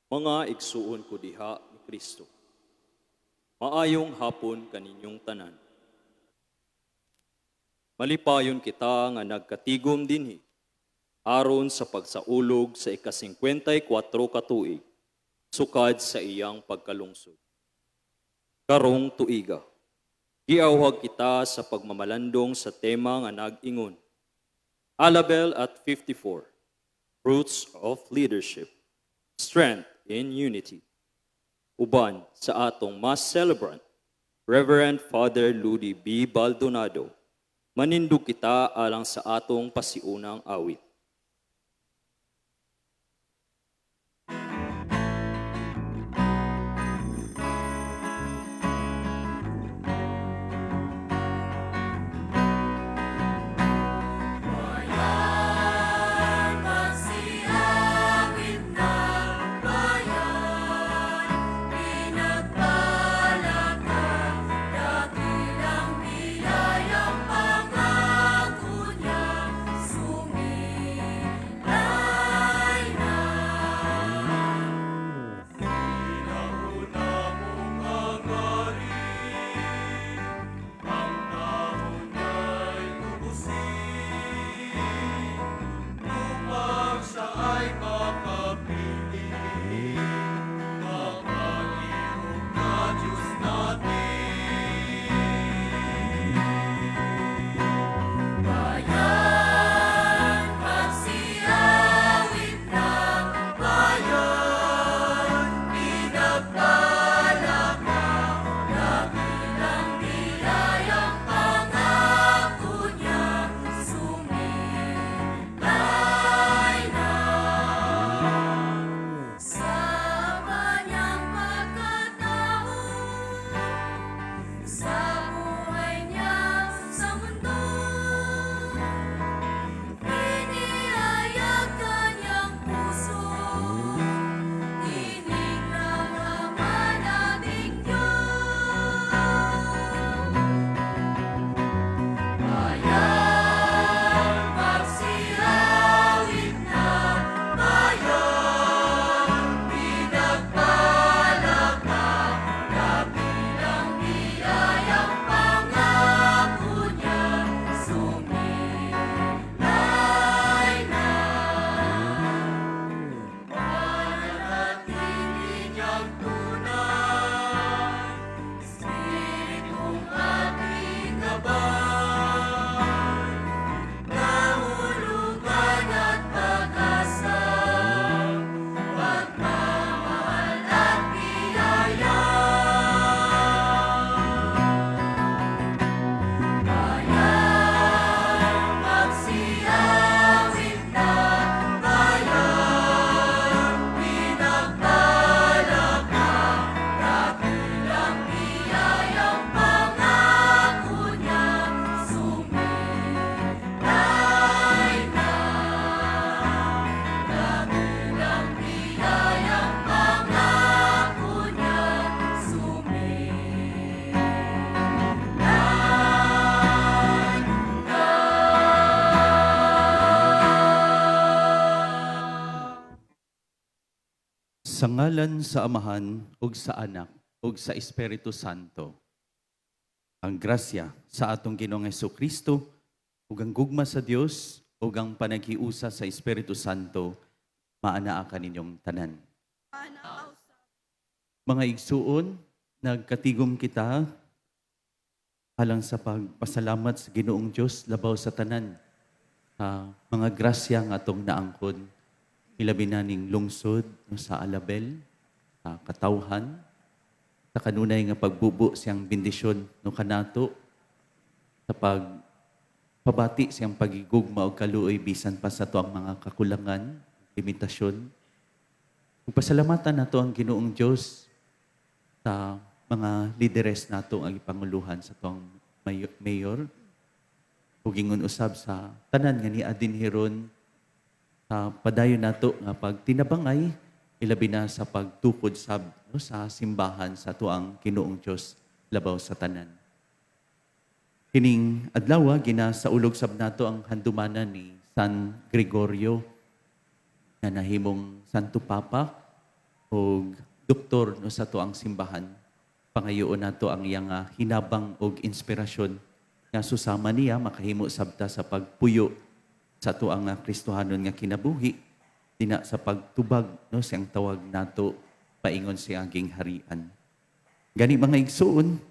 Mga igsuon ko diha ni Kristo. Maayong hapon kaninyong tanan. Malipayon kita nga nagkatigom dinhi aron sa pagsaulog sa ika-54 ka tuig sukad sa iyang pagkalungsod. Karong tuiga, giawhag kita sa pagmamalandong sa tema nga nag-ingon. Alabel at 54, Fruits of Leadership, Strength in Unity. Uban sa atong mass celebrant, Reverend Father Ludi B. Baldonado, manindog kita alang sa atong pasiunang awit. Sa ngalan sa Amahan, ug sa Anak, ug sa Espiritu Santo, ang grasya sa atong Ginoong Hesukristo, ug ang gugma sa Dios, ug ang panaghiusa sa Espiritu Santo, maanaa kaninyong tanan. Mga igsuon, nagkatigom kita alang sa pagpasalamat sa Ginoong Dios labaw sa tanan. Mga grasya nga atong naangkon, ilabi na ning lungsod sa Alabel, katawhan, sa kanunay nga pagbubo siyang bendisyon no kanato, sa pagpabati siyang pagigugma o kaluoy bisan pa sa to ang mga kakulangan, limitasyon. Pasalamatan nato ang Ginoong Diyos sa mga lideres nato ang ipanguluhan sa tong mayor, ug ingon usab sa tanan nga niadin hiron padayon nato nga pagtinabangay ilabi na sa pagtukod sab sa simbahan sa tuang Ginoong Dios labaw sa tanan. Kining adlaw ginasaulog sab nato ang handumanan ni San Gregorio na nahimong Santo Papa o doktor no sa to ang simbahan. Pangayoon nato ang iyang hinabang og inspirasyon nga susama niya makahimo sabta sa pagpuyo sa to ang Kristohanon nga kinabuhi dina sa pagtubag no siyang tawag nato paingon sa aging harian. Gani mga igsuon,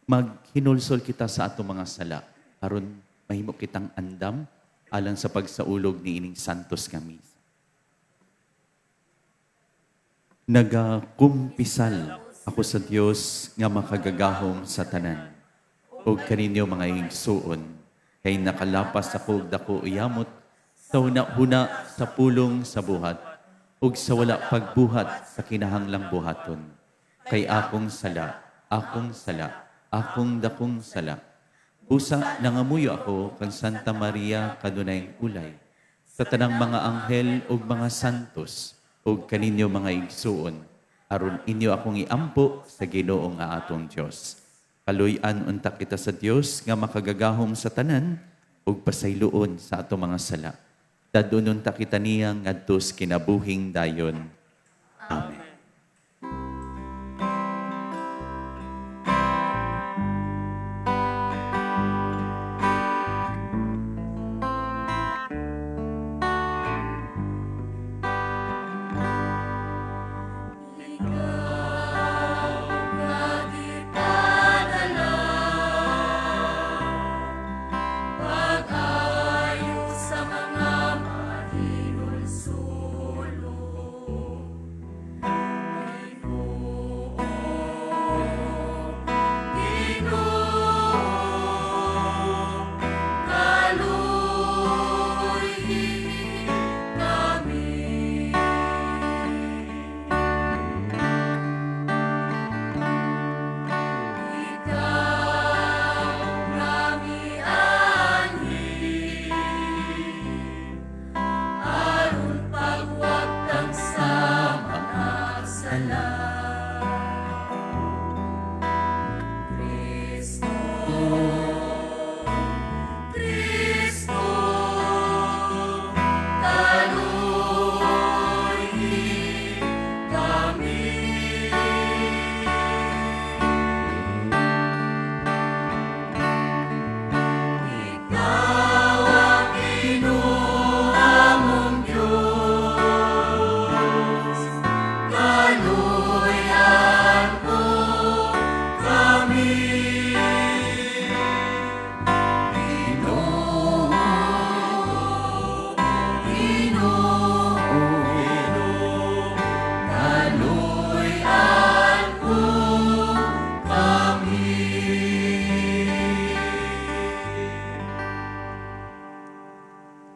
maghinulsol kita sa ato mga sala aron mahimo kitang andam alang sa pagsaulog ni ining santos nga misa. Nagakumpisal ako sa Dios nga makagagahom sa tanan. O kaninyo mga igsuon, kay nakalapas ako og dako uyamot sa huna sa pulong sa buhat ug sa wala pagbuhat sa kinahanglang buhaton. Kay akong sala, akong dakong sala. Busa nangamuyo ako kang Santa Maria kanunay ulay. Sa tanang mga anghel ug mga santos ug kaninyo mga igsuon, aron inyo akong iampo sa Ginoo nga atong Dios. Kaluy-an unta kita sa Dios nga makagagahom sa tanan ug pasayloon sa ato mga sala. Dadun unta kita niya ngadto sa kinabuhing dayon. Amen.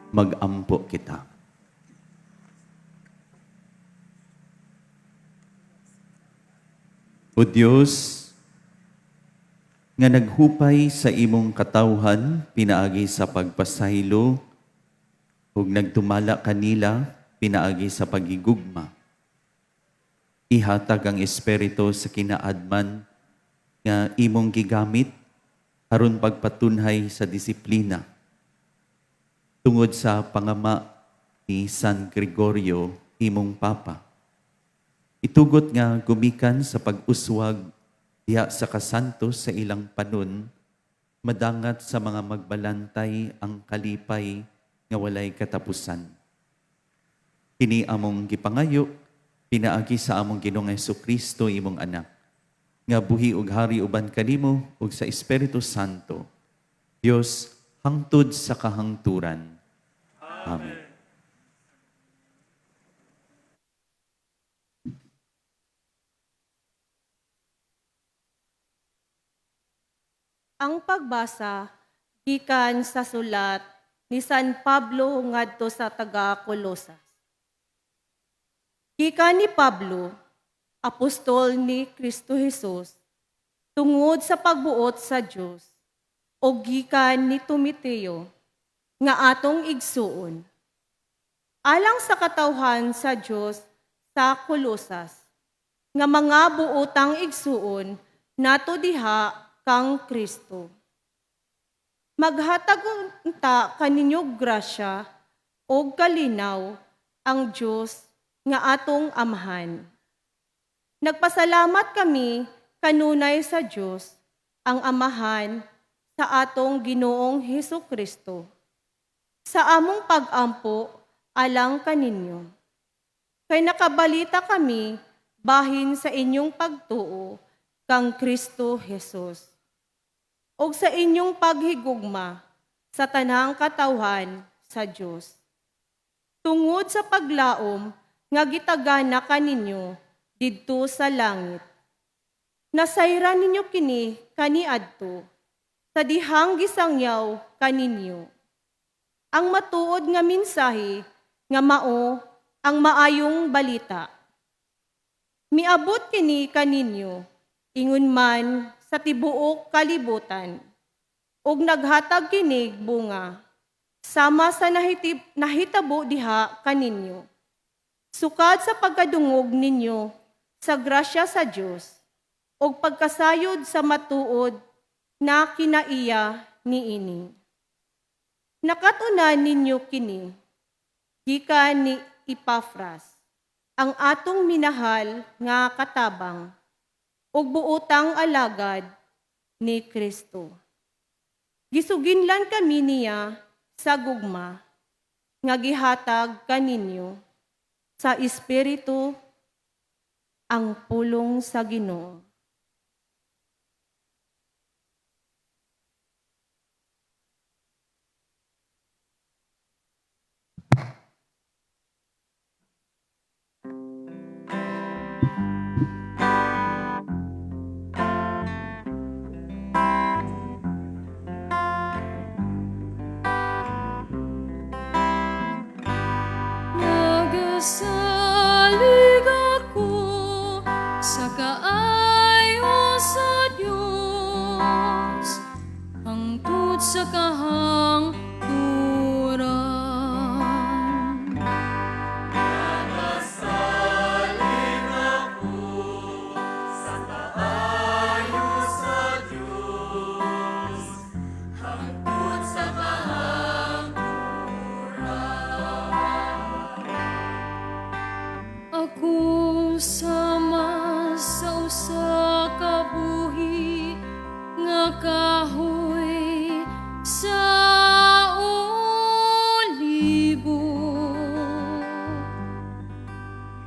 Mag-ampo kita. O Diyos, nga naghupay sa imong katawhan, pinaagi sa pagpasaylo, ug nagtumala kanila, pinaagi sa pagigugma. Ihatag ang Espiritu sa kinaadman nga imong gigamit aron pagpatunhay sa disiplina. Tungod sa pangama ni San Gregorio, imong Papa. Itugot nga gumikan sa pag-uswag diha sa kasantos sa ilang panon, madangat sa mga magbalantay ang kalipay nga walay katapusan. Kini among gipangayo, pinaagi sa among Ginoong Hesukristo imong anak, nga buhi ug hari uban kanimo ug sa Espiritu Santo, Dios hangtod sa kahangturan. Amen. Ang pagbasa gikan sa sulat ni San Pablo ngadto sa taga-Colosas. Gikan ni Pablo, apostol ni Kristo Jesus, tungod sa pagbuot sa Dios, o gikan ni Timoteo, nga atong igsuon. Alang sa katawhan sa Dios sa Colosas, nga mga buotang igsuon nato diha kang Kristo. Maghatag unta kaninyo grasya o kalinaw ang Dios nga atong amahan. Nagpasalamat kami kanunay sa Dios, ang amahan sa atong Ginoong Hesukristo, sa among pag-ampo alang kaninyo. Kay nakabalita kami bahin sa inyong pagtuo kang Kristo Jesus, ug sa inyong paghigugma sa tanang katawhan sa Dios. Tungod sa paglaom nga gitagana kaninyo didto sa langit. Nasayran ninyo kini kaniadto sa dihang gisangyaw kaninyo. Ang matuod nga mensahe nga mao ang maayong balita. Miabot kini kaninyo ingon man sa tibuok kalibutan ug naghatag kinig bunga sama sa nahitabo diha kaninyo. Sukad sa pagkadungog ninyo sa grasya sa Dios ug pagkasayod sa matuod na kinaiya niini. Nakatunan ninyo kini gikan ni Epafras, ang atong minahal nga katabang ug buotang alagad ni Kristo. Gisuginlan kami niya sa gugma nga gihatag kaninyo sa Espiritu ang pulong sa Ginoo. Nagasalig ako sa kaayo sa Diyos, hangtod sa kahangturan. Nagasalig ako sa kaayo sa Diyos, hangtod sa ako sama sa usa ka buhi nga kahoy sa olibo,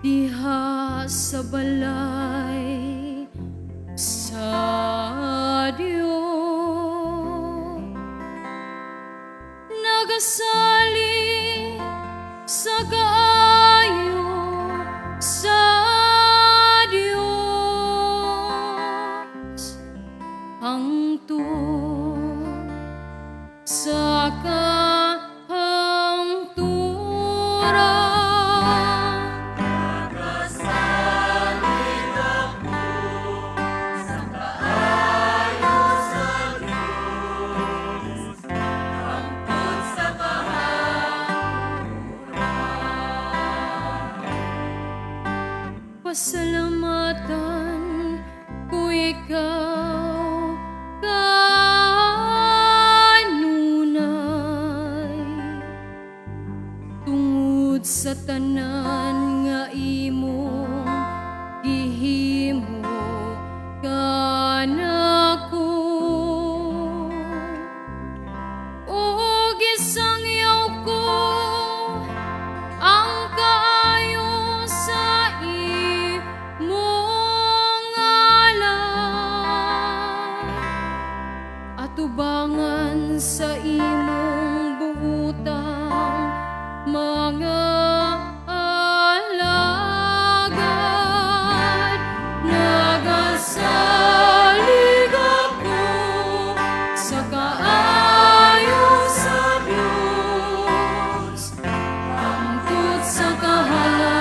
diha sa balay sa Dios. Nagasali sa kaayo sa Dios, hangtod sa kahangturan. Nagasalig ako sa kaayo sa Diyos, hangtod sa pasalamatan ko ikaw kanunay, tungod sa tanan nga imong gihimo kanako. O gisangyaw ko ang kaayo sa imong ngalan, atubangan sa imong buutang mga alagad. Nagasalig ako sa kaayo sa Diyos, hangtod sa kahangturan.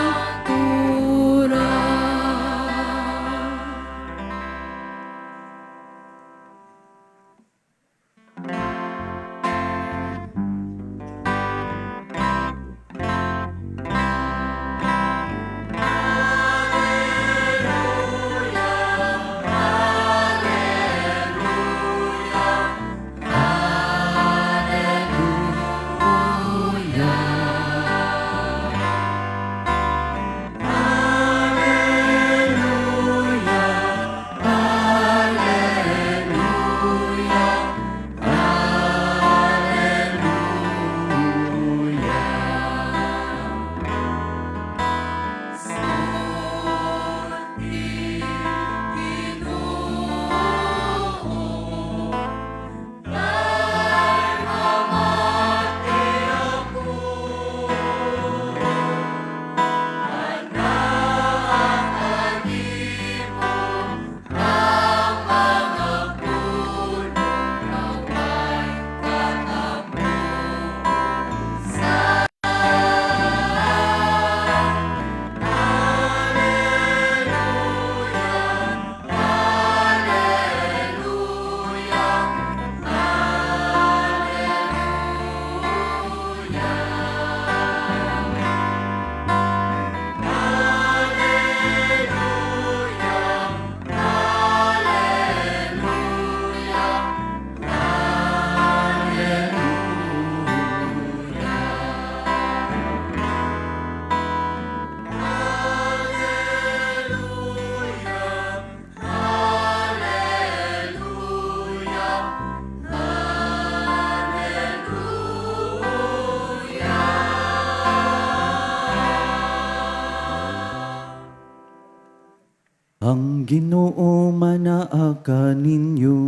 Ang Ginoo manaa ninyo.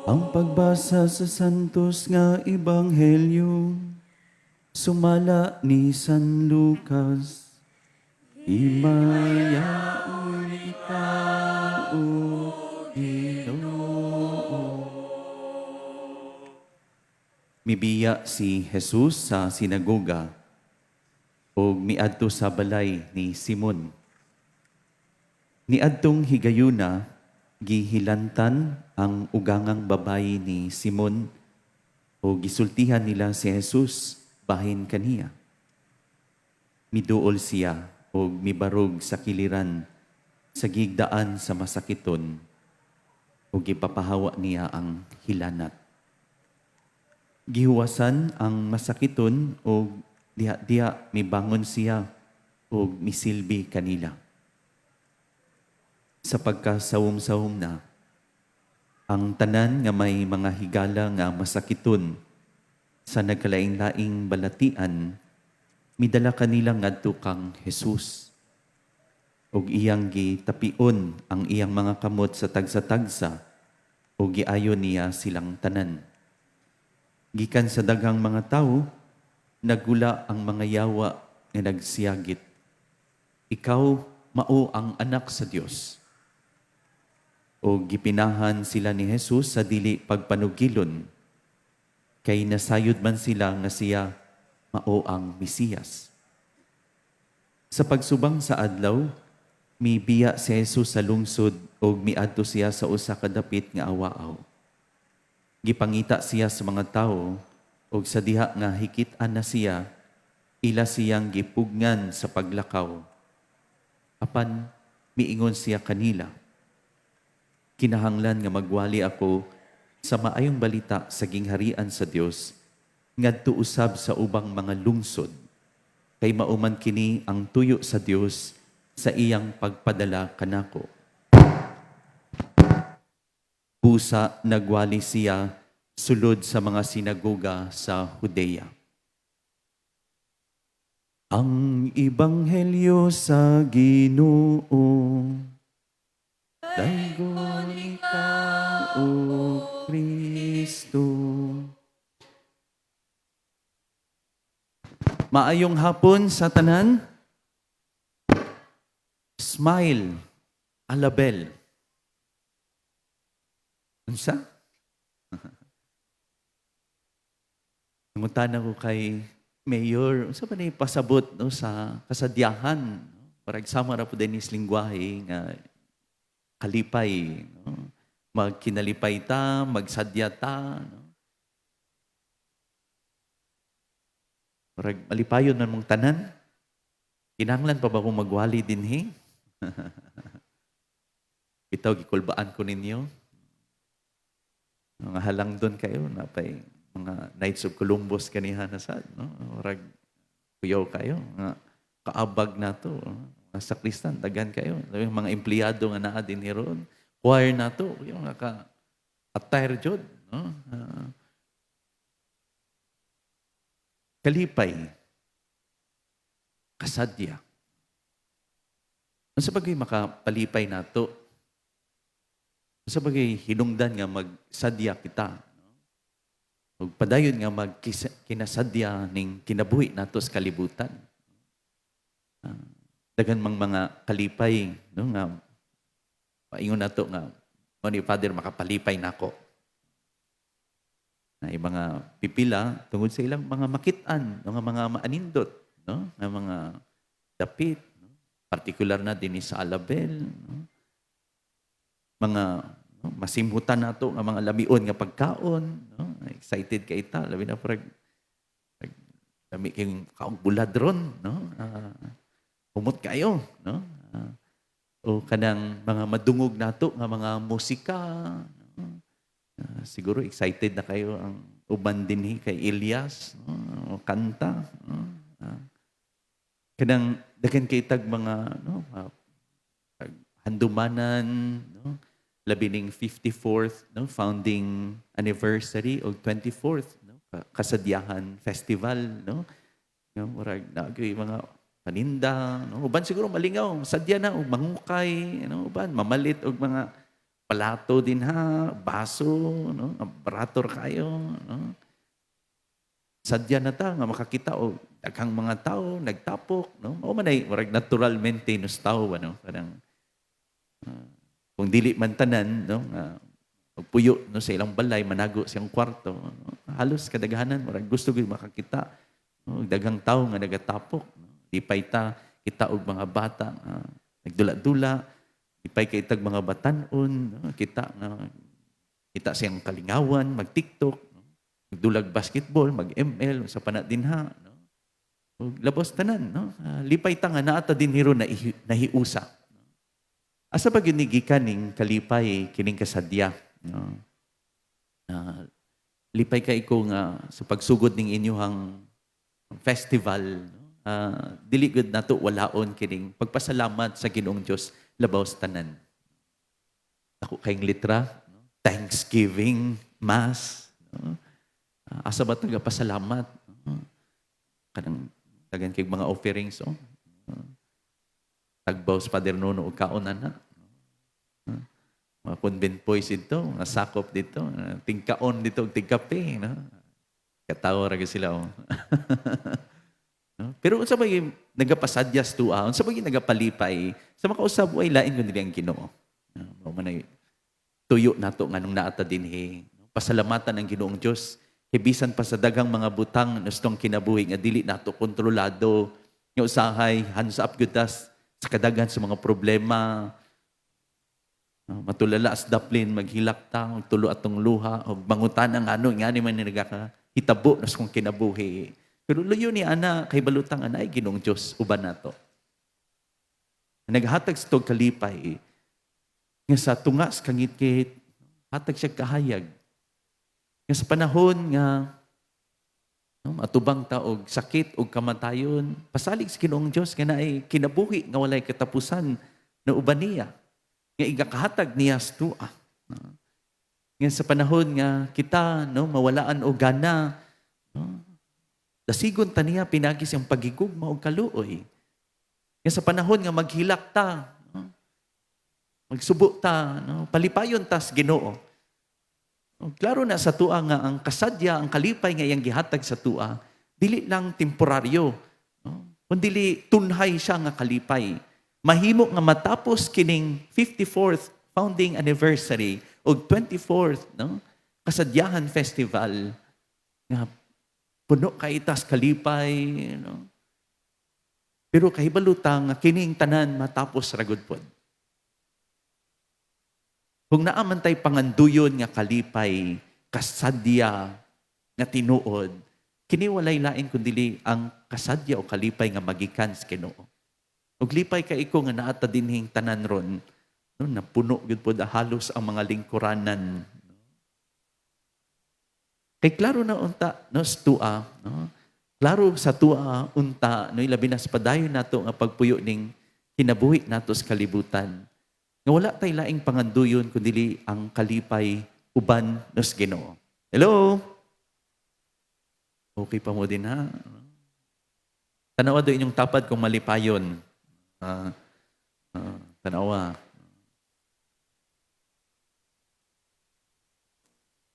Ang pagbasa sa santos nga ebanghelyo sumala ni San Lucas. Himayaon ikaw, O Ginoo. Mibiya si Jesus sa sinagoga o miadto sa balay ni Simon. Niadtong higayuna, gihilantan ang ugangang babayi ni Simon o gisultihan nila si Jesus bahin kaniya. Miduol siya o mibarog sa kiliran sa gigdaan sa masakiton o gipapahawa niya ang hilanat. Gihuwasan ang masakiton o diha-diha mibangon siya o misilbi kanila. Sa pagkasawom-sawom na, ang tanan nga may mga higala nga masakiton sa nagkalaing-laing balatian, midala kanila ngadto kang Jesus. Og iyang gitapion ang iyang mga kamot sa tagsa-tagsa o giayon niya silang tanan. Gikan sa daghang mga tawo, nagula ang mga yawa nga nagsiyagit. Ikaw mao ang anak sa Dios. O gipinahan sila ni Jesus sa dili pagpanugilon, kay nasayod man sila nga siya mao ang Mesiyas. Sa pagsubang sa adlaw, mibiya si Jesus sa lungsod o miadto siya sa usa ka dapit nga awaaw. Gipangita siya sa mga tawo o sa diha nga hikit-an na siya, ila siyang gipugngan sa paglakaw. Apan miingon siya kanila, kinahanglan nga magwali ako sa maayong balita sa gingharian sa Dios ngadto usab sa ubang mga lungsod, kay mauman kini ang tuyo sa Dios sa iyang pagpadala kanako. Busa nagwali siya sulod sa mga sinagoga sa Judea. Ang ebanghelyo sa Ginoo. Daygon ikaw, O Kristo. Maayong hapon sa tanan. Smile, alabel. Unsa? Nangutan ako kay Mayor, unsa ba na pasabot no, sa kasadyahan? Para eksama na po din is lingwahe nga kalipay. No? Magkinalipay ta, magsadya ta. No? Para malipayon na mong tanan. Kinahanglan pa ba kung magwali din he? Bitaw, gikulbaan ko ninyo. Mga halang doon kayo, napay mga Knights of Columbus kaniha na sad. No? Para kuyaw kayo. Mga kaabag na to. Mga sakristan, dagan kayo. Yung mga empleyado nga naa din hiron. Choir na to. Yung naka-attire jod. No? Kalipay. Kasadya. Sa bagay makapalipay na to. Sa bagay hinungdan nga magsadya kita. No? Padayon nga magkinasadya ning kinabuhi nato sa kalibutan. Dagan mang mga kalipay, no, nga paingon nato nga mo ni Father makapalipay nako. Na mga pipila tungod sa ilang mga makitaan, mga maanindot, no, nga mga dapit, no? Partikular na din sa alabel, no? Mga no, masimhutan nato nga mga lamion nga pagkaon, no? Excited kay ta, labi na parag lami kayong kaong buladron, no? Humot kayo, no? O kanang mga madungog nato nga mga musika, no? Siguro excited na kayo ang uban dinhi kay Elias, no? O kanta, no? Kanang dagan kay tag mga no, handumanan, no? Labi ning 54th no, founding anniversary o 24th no, kasadyahan festival, no? Murag na mga paninda, no? Uban siguro malingaw, sadya na og mangukay, no? Uban mamalit og mga palato din ha, baso, no? Barator kayo, no? Sadya na ta nga makakita og daghang mga tao nagtapok, no? Mao man ay murag natural maintenance tao ano, parang kung dili man tanan, no? Puyo no sa ilang balay manago siyang kwarto, no? Halos kadaghanan murag gusto gyud makakita no? Daghang tao nga nagatapok, no? Di pay ta kita og mga bata nagdula-dula, di pay kay tag mga batan-on, no? Kita siyang kalingawan, mag-TikTok, no? Magdulag basketball, mag-ML sa pana dinha, no? Ug labos tanan, no? Lipay ta nga naa ta dinhiro na nahiusa. Asa ba gyud ni gikan ning kalipay kining kasadya, no? Lipay kay ko nga sa pagsugod ning inyong festival, no? Dili gud nato walaon kining pagpasalamat sa Ginoong Dios labaw sa tanan. Ako kayong litra, no? Thanksgiving Mass, no? Asa ba taga pasalamat, no? Kanang tagan kay mga offerings, oh. Tagbaw sa Father Nono o kaon na. Mga convent boys dito, mga sakop dito, tingkaon dito, tingkape, no? Katawa raga sila, oh. No? Pero unsa ba yung nagapasadyas tuwa, unsa ba yung nagapalipay, sa makausab ay lain kundi ang Ginoo. No? Manay tuyo nato nganong naata dinhi. Pasalamatan ang Ginoong Dios. Hibisan pa sa daghang mga butang nustong kinabuhi nga dili nato kontrolado, nga usahay hands up gyud tas sa kadaghan sa mga problema. Matulala as daplin, maghilak ta, tulo atong luha, o mangutan ang ano, nga ni man nagakahitabo nas kung kinabuhi. Pero luyo ni ana, kay balutang ana, ay Ginoong Diyos, uban nato. Naghatag sa itong kalipay, nga sa tungas kangit-kit, hatag siya kahayag. Nga sa panahon nga, matubang ta og sakit og kamatayon, pasalig sa Ginoong Diyos, nga na ay kinabuhi, nga walay katapusan, na uban niya. Nga igakahatag niya sa tuwa. Nga sa panahon nga kita, no, mawalaan o gana, no, dasigon ta niya pinagis ang pagigugma o kaluoy. Nga sa panahon nga maghilak ta, no, magsubo ta, no, palipayon ta sa Ginoo. Klaro na sa tuwa nga ang kasadya, ang kalipay nga iyang gihatag sa tuwa, dili lang temporaryo, no, kundi tunhay siya nga kalipay. Mahimo nga matapos kining 54th founding anniversary o 24th, no, kasadyahan festival nga puno kay itas kalipay, no. Pero kahibalutang kining tanan matapos ragud pod. Kung naaman tay panganduyon nga kalipay, kasadya nga tinuod, kini walay lain kundi ang kasadya o kalipay nga magikan sa Ginoo. Ug lipay kay iko nga naata dinhing tanan ron, no, napuno gyud pod halos ang mga lingkuranan. Kay klaro na unta no sa tua, no? Klaro sa tua unta no ilabi na sa padayon nato nga pagpuyo ning kinabuhi nato sa kalibutan. Nga wala tay laing panganduyon kundi ang kalipay uban no sa Ginoo. Hello. Okay pa mo din ha. Tanawa do inyong tapad kung malipayon. Tanawa.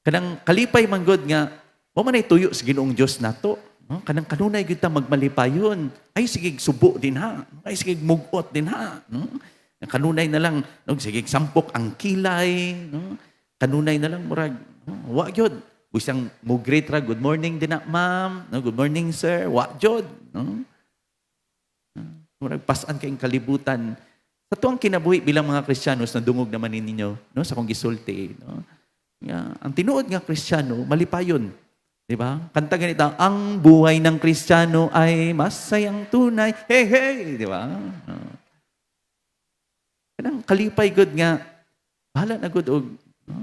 Kanang kalipay manggod nga, o man ay tuyo sa Ginoong Diyos nato. No? Kanang kanunay kita magmalipayon. Ay sige subo din ha. Ay sige mugot din ha. No? Kanunay na lang, no? Sige sampok ang kilay. No? Kanunay na lang murag. No? Wa gyud. Bisang mo great ra, good morning din na ma'am. No? Good morning sir. Wa gyud. No? Murag pasan kayong kalibutan. Sa tuang kinabuhi bilang mga Kristiyanos na dungog naman ninyo, no? Sa kong gisulti, no? Ang tinuod nga Kristiyano, malipayon. Di ba? Kanta ganito, ang buhay ng Kristiyano ay masayang tunay. Hey, hey! Di ba? Kanang kalipay good nga, bahala na good og, no?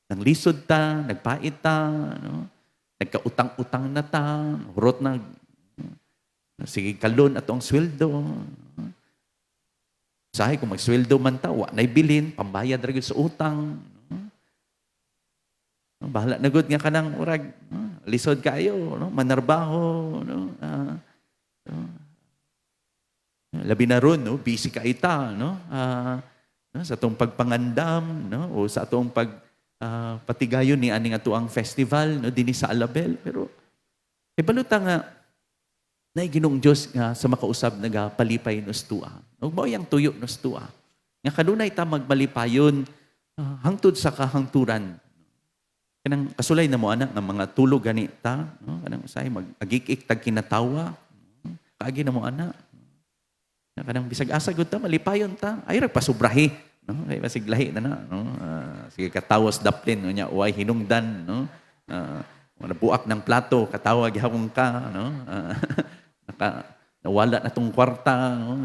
Nang lisod ta, nagpait ta, no? Nagkautang-utang na ta, hurot na, sige kalon atong sweldo. Sahay kung magsweldo man ta, wa na'y bilin, pambayad ra gyud sa utang. Bahala na gud nga kanang urag lisod kayo, no? Manarbaho, no? Labi na ron, no? Busy ka ita, no? No? Sa atong pagpangandam, no? O sa atong patigayon ni aning ato ang festival, no? Dinhi sa Alabel. Pero, ibaluta nga, na Ginoong Diyos nga sa makausab nagapalipay nos tua. Ug mao yang tuyo nos tua. Nga kanunay ta magmalipayon hangtod sa kahangturan. Kanang kasulay na mo anak nga mga tulog gani ta, no? Kanang usahay mag-agik-ik tag kinatawa. Kaagi na mo anak. Kanang bisag asa gud ta malipayon ta. Ay ra pasubrahi, no? Ay basig lahi na no? Sige katawas daplin nya uway hinungdan, no? Nabuak ng plato, katawag gihapon ka, no? Nawala na tong kwarta, no?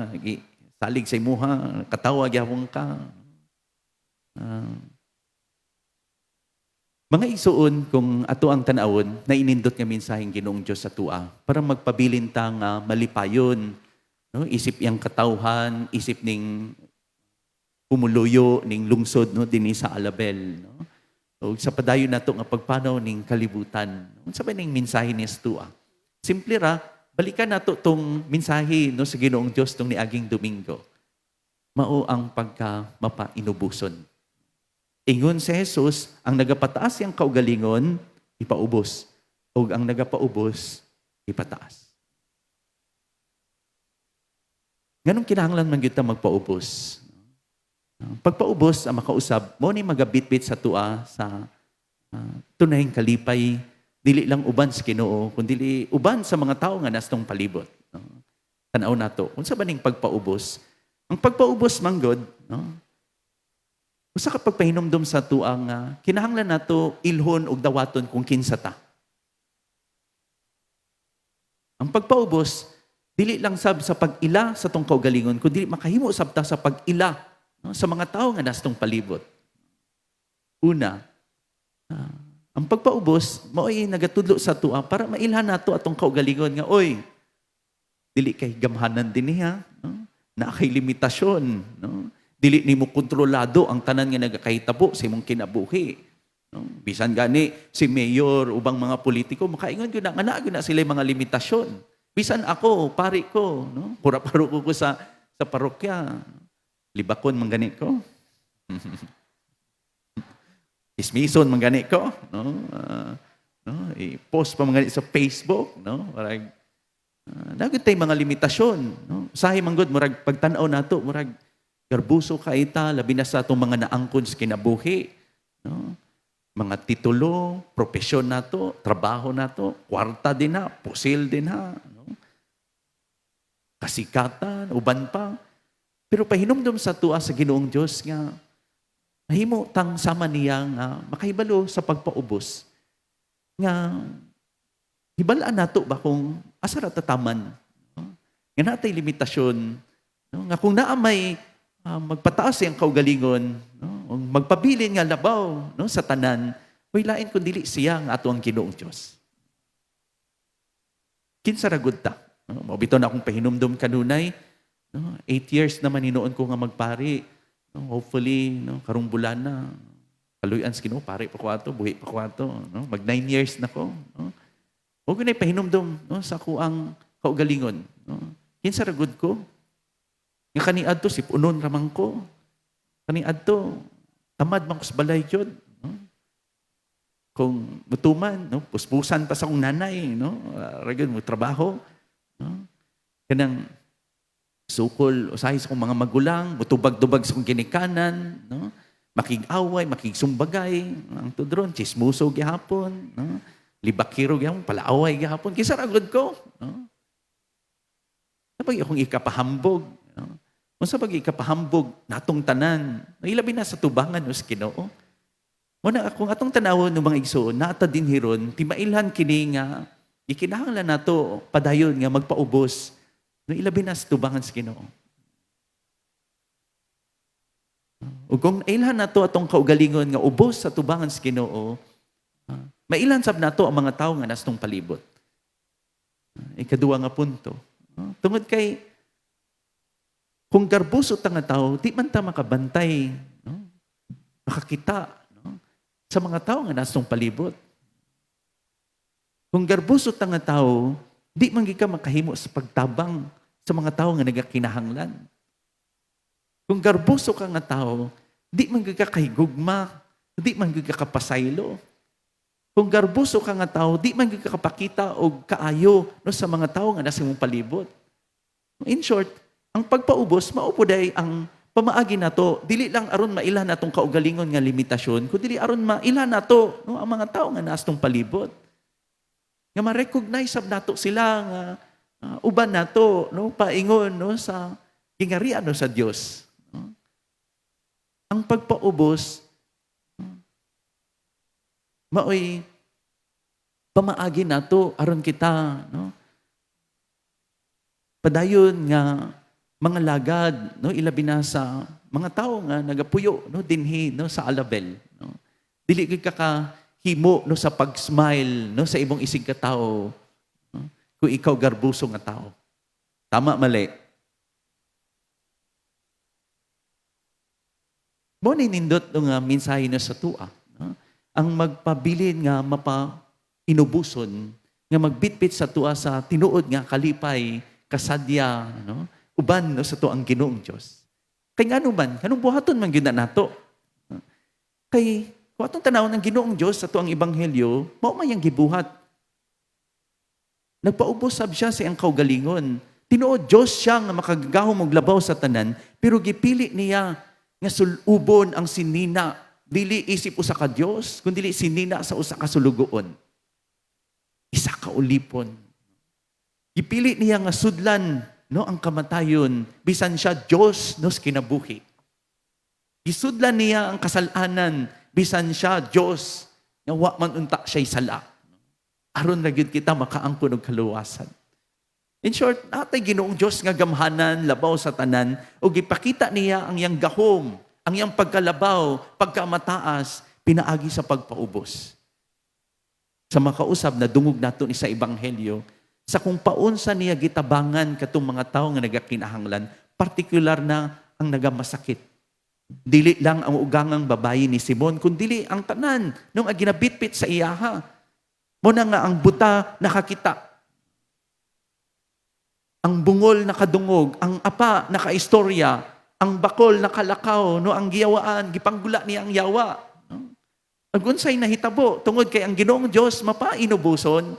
Salig sa imuha, katawag gihapon ka. Mga isuon kung ato ang tanawon na inindot nga mensaheng Ginoong Dios sa tua para magpabilin ta nga malipayon, no? Isip yang katawhan, isip ning pumuluyo ning lungsod, no? Dinhi sa Alabel, no? O sa padayon nato nga pagpanaw ning kalibutan. Unsa ba ning mensahe ni tua? Simple ra, balikan nato tong mensahe no sa Ginoong Dios tong niaging Domingo. Mao ang pagka mapainubuson. Ingon si Jesus, ang nagapataas yang kaugalingon, ipaubos. O ang nagapaubos, ipataas. Ganong kinahanglan man gyud ta magpaubos. Pagpaubos ang makausab, mo ni magabitbit sa tua sa tunayng kalipay, dili lang uban sa Ginoo, kundi uban sa mga tao nga nastong palibot. No? Tanaw nato, unsa ba ning pagpaubos? Ang pagpaubos manggod, no? Usa ka pagpahinomdom sa tua nga kinahanglan nato ilhon og dawaton kung kinsa ta. Ang pagpaubos dili lang sab sa pag-ila sa tong kaugalingon, kundi makahimo sab ta sa pag-ila, no, sa mga tao nga nastong palibot. Una, ang pagpaubos mao'y nagatudlo sa tua para mailhan nato atong kaugalingon nga oy, dili kay gamhanan dinhi ha, no? Na kay limitasyon, no? Dili nimo kontrolado ang tanan nga nagakahitabo sa imong kinabuhi. No? Bisan gani si mayor ubang mga politiko makaingon gyud na ana gyud na sila mga limitasyon. Bisan ako, pari ko, no? Pura-paro ko sa parokya. Libakon man gani ko. Ismison man gani ko, no? I-post pa man gani sa Facebook, no? Parang dagit tay mga limitasyon, no? Usahay man gud murag pagtan-aw nato, murag garbuso ka ita, labi na sa itong mga naangkon sa kinabuhi. No? Mga titulo, propesyon na to, trabaho na to, kwarta din na, pusil din na. No? Kasikatan, uban pa. Pero pahinomdom sa tua sa Ginoong Diyos nga, mahimo tang sama niya nga makahibalo sa pagpaubos. Nga, hibalaan nato ba kung asara tataman? No? Nga natay limitasyon. No? Nga kung naamay magpataas ang kaugalingon, no? Magpabilin nga labaw, no? Sa tanan, way lain kung dili siya nga ato ang Ginoong Diyos. Kinsa ra gud ta? No? Mabito na akong pahinumdom kanunay, no? 8 years naman hinoon ko nga magpari. No? Hopefully, no? Karong bulan na, kaluyan sa Ginoo, pari pa ko ato, buhi pa ko ato. No? Mag 9 years na ko. No? Huwag ko na pahinumdom, no? Sa kuang kaugalingon. No? Kinsa ra gud ko? Nga kaniadto si punon ramang ko. Kaniadto tamad man ko sa balay jud, no? Kung mutuman, no, puspusan pa sa akong nanay, no? Ragyon mo trabaho, no? Kanang sukol usahay sa akong mga magulang, mutubag-tubag sa akong ginikanan, no? Makig-away, makigsumbagay, ang tudron chismuso gihapon, no? Libakiro gihapon, palaaway gihapon, kinsa ra gud ko, no? Sabay akong ikapahambog, no? Kung sa pag-ikapahambog natong tanan, ilabi na sa tubangan no sa Ginoo. Muna kung atong tanawon ng mga igsoon, naata din hiron, timailhan kini nga, ikinahanglan nato padayon nga magpaubos, no ilabi na sa tubangan sa Ginoo. O kung ilhan nato atong kaugalingon nga ubos sa tubangan sa Ginoo, mailan sab nato ang mga tawo nga nastong palibot. Ikaduha nga punto. Tungod kay kung garbuso ta nga tao, di man ta makabantay, no? Makakita, no? Sa mga tao nga nastong palibot. Kung garbuso ta nga tao, di man gyud ka makahimo sa pagtabang sa mga tao nga nagakinahanglan. Kung garbuso ka nga tao, di man gyud ka kahigugma, di man gyud ka kapasaylo. Kung garbuso ka nga tao, di man gyud ka kapakita og kaayo no sa mga tao nga nasa imong palibot. In short, ang pagpaubos mao puday ang pamaagi nato, dili lang aron maila natong kaugalingon nga limitasyon, kundi dili aron maila nato no ang mga tao nga nas tong palibot. Nga ma-recognize sab nato sila nga uban nato no paingon no sa gingarian no sa Dios. No? Ang pagpaubos maoy pamaagi nato aron kita no padayon nga mga lagad no ilabi na sa mga tao nga nagapuyo no dinhi no sa Alabel no dili gyud ka himo no sa pag-smile no sa imong isig ka tao no? Kung ikaw garbuso nga tao. Tama mali. Mo ni nindot nga mensahe na sa tua. No? Ang magpabilin nga mapa-inubuson, nga magbitbit sa tua sa tinuod nga kalipay, kasadya, no? Uban no, sa tuang Ginoong Diyos. Kay nga man, kanong buhaton man gyud nato. Kay kung atong tanaw ng Ginoong Diyos sa tuang ebanghelyo, mao man yang gibuhat. Nagpaubos sab siya sa iyang kaugalingon. Tinuod Diyos siya nga makagagahom og labaw sa tanan, pero gipili niya nga sulubon ang sinina. Dili isip usa ka Dios, kundi dili sinina sa usa ka sulugoon. Isa ka ulipon. Gipili niya nga sudlan no ang kamatayon bisan siya Dios no sa kinabuhi. Gisudlan niya ang kasalanan bisan siya Dios nga wa man unta siya'y sala. Aron ra gyud kita makaangkon og kaluwasan. In short, natay Ginoong Dios nga gamhanan labaw sa tanan ug gipakita niya ang iyang gahom, ang iyang pagkalabaw, pagkamataas, pinaagi sa pagpaubos. Sa makausab na dungog nato ni sa ebanghelyo, sa kung paunsa niya gitabangan katong mga tawo nga nagakinahanglan, partikular na ang nagamasakit. Dili lang ang ugangang babayi ni Simon, kundi ang tanan nung ginabitbit sa iyaha. Muna nga ang buta nakakita. Ang bungol nakadungog, ang apa nakaistorya, ang bakol nakalakaw, no ang giyawaan, gipanggula niya ang yawa. No? Agunsay nahitabo tungod kay ang Ginoong Dios mapainubuson,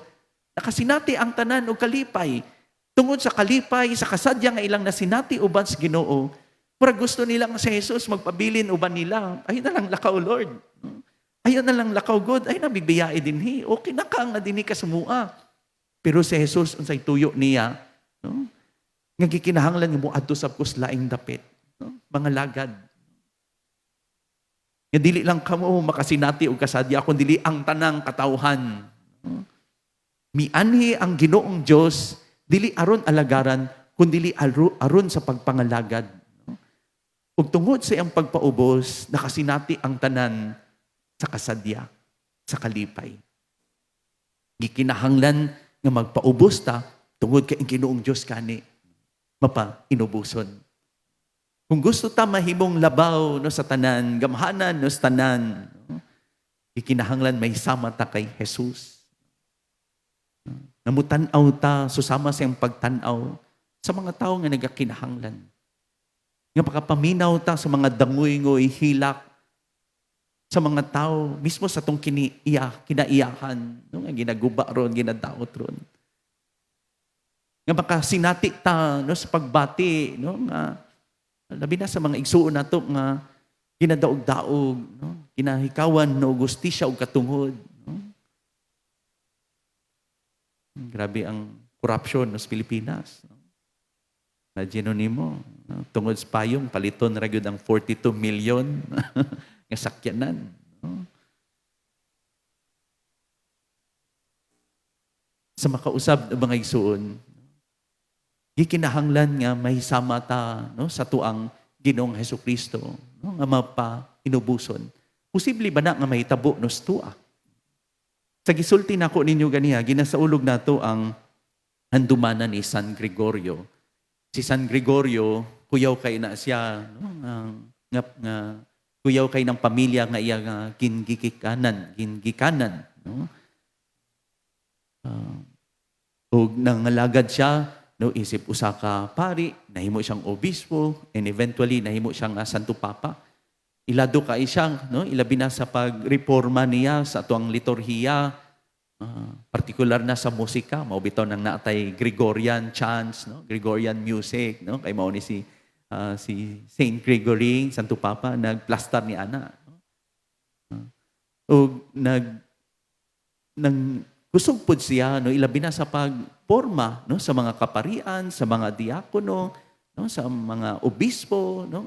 nakasinati ang tanan og kalipay. Tungod sa kalipay, sa kasadya nga ilang nasinati uban sa Ginoo, para gusto nilang si Jesus magpabilin uban nila. Ay na lang lakaw, Lord. Ayun na lang lakaw, God. Ay nabibiyai dinhi. Okay na ka nga dinhi ka sumua. Pero si Jesus, unsay tuyo niya, no? Nga gikinahanglan nga mo adto sa kuslaing dapit. No? Mga lagad. Nga dili lang kamo makasinati og kasadya, kundi dili ang tanang katawhan. No? Mianhi ang Ginoong Dios, dili aron alagaran, kundi dili aron sa pagpangalagad. No? Ug tungod sa iyang pagpaubos, nakasinati ang tanan sa kasadya, sa kalipay. Gikinahanglan nga magpaubos ta tungod kay Ginoong Dios kani mapa-inubuson. Kung gusto ta mahimong labaw no sa tanan, gamhanan no sa tanan, no? Gikinahanglan may sama ta kay Jesus. Namutan-aw ta susama sa iyang pagtan-aw sa mga tawo nga nagakinahanglan. Nga makapaminaw ta sa mga dangoy-ngoy hilak sa mga tao, mismo sa itong kinaiyahan, no? Nga ginaguba ron, ginadaot ron. Nga makasinati ta no, sa pagbati, no? Nga, labi na sa mga igsuon nato nga ginadaog-daog, no? Ginahikawan no gustisya ug katungod. No? Grabe ang corruption no, sa Pilipinas. No? Imagine nimo, no? Tungod sa payong, paliton ra gyud ang 42 million nga sakyanan. No? Sa makausab ng mga igsuon, gikinahanglan nga mahisama ta no, sa tuang Ginoong Hesukristo no, nga mapa-inubuson. Posible ba na nga mahitabo no sa tua? Sa gisulti nako ninyo ganiha, ginasaulog nato ang handumanan ni San Gregorio. Si San Gregorio, kuyaw kay na siya, no, nga kuyaw kay ng pamilya nga iya nga gingikanan, no? ug nangalagad siya, no, isip usa ka pari, nahimo siyang obispo, and eventually nahimo siyang Santo Papa. Ilado kay siya, no, ilabi na sa pagreforma niya sa atuang liturhiya, partikular na sa musika, mao bitaw nang naatay Gregorian chants, no, Gregorian music, no, kay mao ni si Saint Gregory, Santo Papa, nagplastar ni ana. O nang kusog pud siya, no, ilabi na sa pagporma, no, sa mga kaparian, sa mga diakono, no, sa mga obispo, no,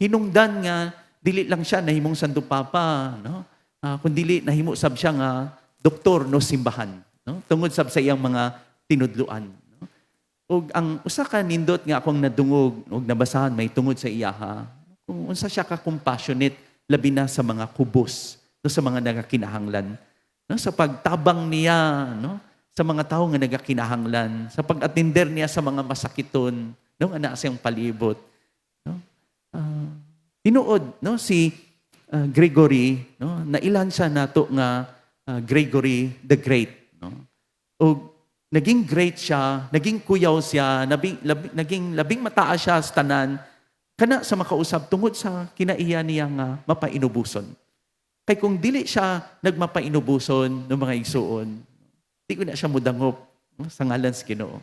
hinungdan nga dili lang siya nahimong Santo Papa, no, kundi nahimo sab siya nga doktor no simbahan, no, tungod sab sa iyang mga tinudluan, no. Ug ang usa ka nindot nga akong nadungog ug nabasahan may tungod sa iyaha, kung unsa siya ka compassionate labi na sa mga kubos, no, sa mga nagakinahanglan, no, sa pagtabang niya, no, sa mga tawo nga nagakinahanglan, sa pag-atender niya sa mga masakiton, no, nga naa siyang palibot, no. Tinuod, no, si Gregory, no, nailan siya nato nga Gregory the Great, no. O naging great siya, naging kuyaw siya, naging labing mataas siya sa tanan kana sa makausab tungod sa kinaiya niya nga mapainubuson. Kay kung dili siya nagmapainubuson ng mga igsuon, di ko na siya mudangop, no, sa ngalan sa Ginoo.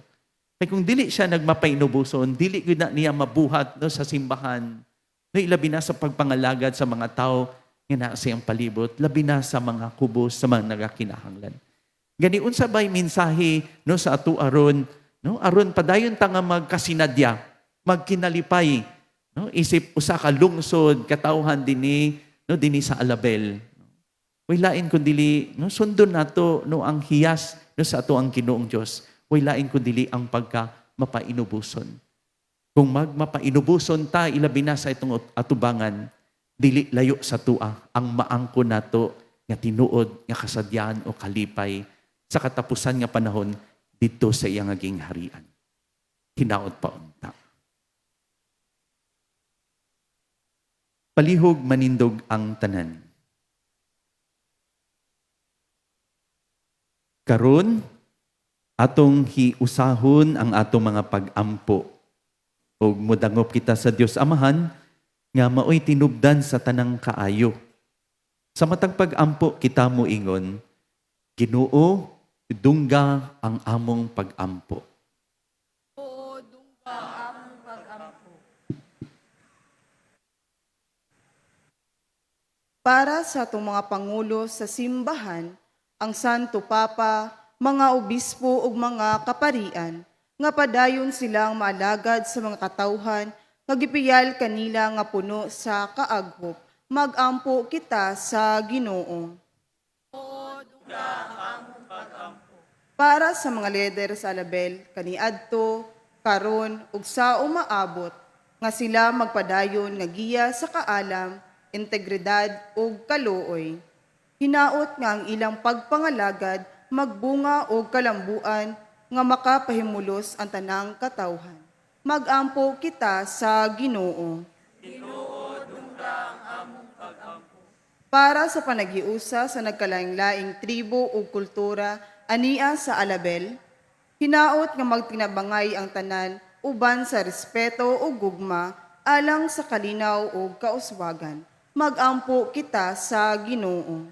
Kay kung dili siya nagmapainubuson, dili ko na niya mabuhat, no, sa simbahan, no, ilabi na sa pagpangalagad sa mga tao nga naa siyang palibot, labi na sa mga kubos, sa mga nagakinahanglan. Gani unsa bay mensahe, no, sa ato aron, no, aron padayon ta nga magkasinadya, magkinalipay, no, isip usa ka lungsod katawhan dinhi, no, dinhi sa Alabel. Way lain kun dili, no, sundon nato, no, ang hiyas, no, sa ato ang Ginoong Dios. Way lain kun dili ang pagka mapainubuson. Kung mapainubuson ta ilabi na sa itong atubangan, dili layo sa tua ang maangko nato nga tinuod nga kasadyan o kalipay sa katapusan nga panahon dito sa iyang aging harian. Hinaot pa unta. Palihog manindog ang tanan. Karon atong hiusahon ang atong mga pag-ampo. O mudangop kita sa Dios Amahan nga maoy tinubdan sa tanang kaayo. Sa matag pag-ampo kita moingon, Ginoo, dungga ang among pag-ampo. Oo, dungga ang among pag-ampo. Para sa atong mga pangulo sa simbahan, ang Santo Papa, mga obispo ug mga kaparian, nga padayon silang maalagad sa mga katawhan, kagipiyal kanila nga puno sa kaaghop, magampo kita sa Ginoo. Para sa mga leader sa Alabel, kaniadto, karon ug sa umaabot, nga sila magpadayon nga giya sa kaalam, integridad ug kaluoy. Hinaot nga ang ilang pagpangalagad magbunga og kalambuan nga makapahimulos ang tanang katawhan. Magampo kita sa Ginoo. Para sa panaghiusa sa nagkalaing-laing tribo o kultura ania sa Alabel, hinaot nga magtinabangay ang tanan uban sa respeto o gugma alang sa kalinaw o kauswagan. Magampo kita sa Ginoo.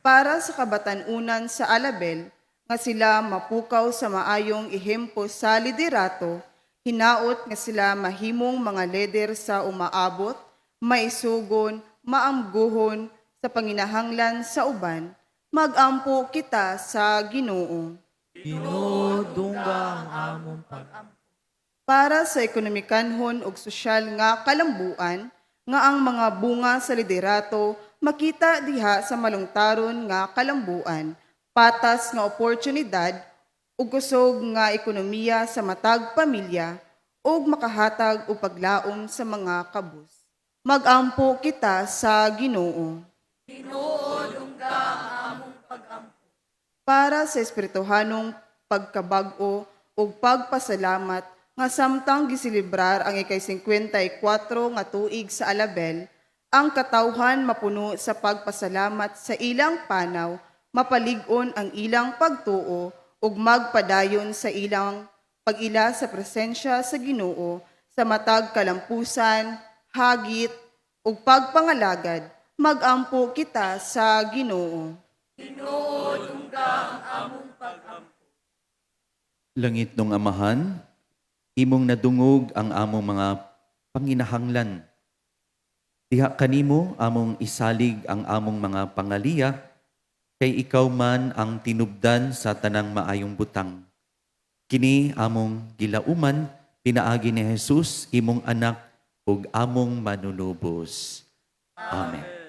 Para sa kabatanunan sa Alabel, nga sila mapukaw sa maayong ihempo sa liderato, hinaot nga sila mahimong mga leader sa umaabot, maisugon, maamguhon, sa panginahanglan sa uban, magampo kita sa Ginoo. Ginoo, dungga ang among pag-ampo. Para sa ekonomikanhon ug sosyal nga kalambuan, nga ang mga bunga sa liderato makita diha sa malungtaron nga kalambuan, patas nga oportunidad ug kusog nga ekonomiya sa matag pamilya ug makahatag og paglaom sa mga kabus. Magampo kita sa Ginoo. Para sa espirituhanong pagkabag-o ug pagpasalamat nga samtang gisilibrar ang ikay 54 nga tuig sa Alabel, Ang katawhan mapuno sa pagpasalamat sa ilang panaw, mapalig-on ang ilang pagtuo, ug magpadayon sa ilang pag-ila sa presensya sa Ginoo, sa matag kalampusan, hagit, ug pagpangalagad, magampo kita sa Ginoo. Langit nung Amahan, imong nadungog ang among mga panginahanglan. Diha kanimo among isalig ang among mga pangaliya, kay ikaw man ang tinubdan sa tanang maayong butang. Kini among gilauman, pinaagi ni Jesus, imong anak, ug among manunubos. Amen.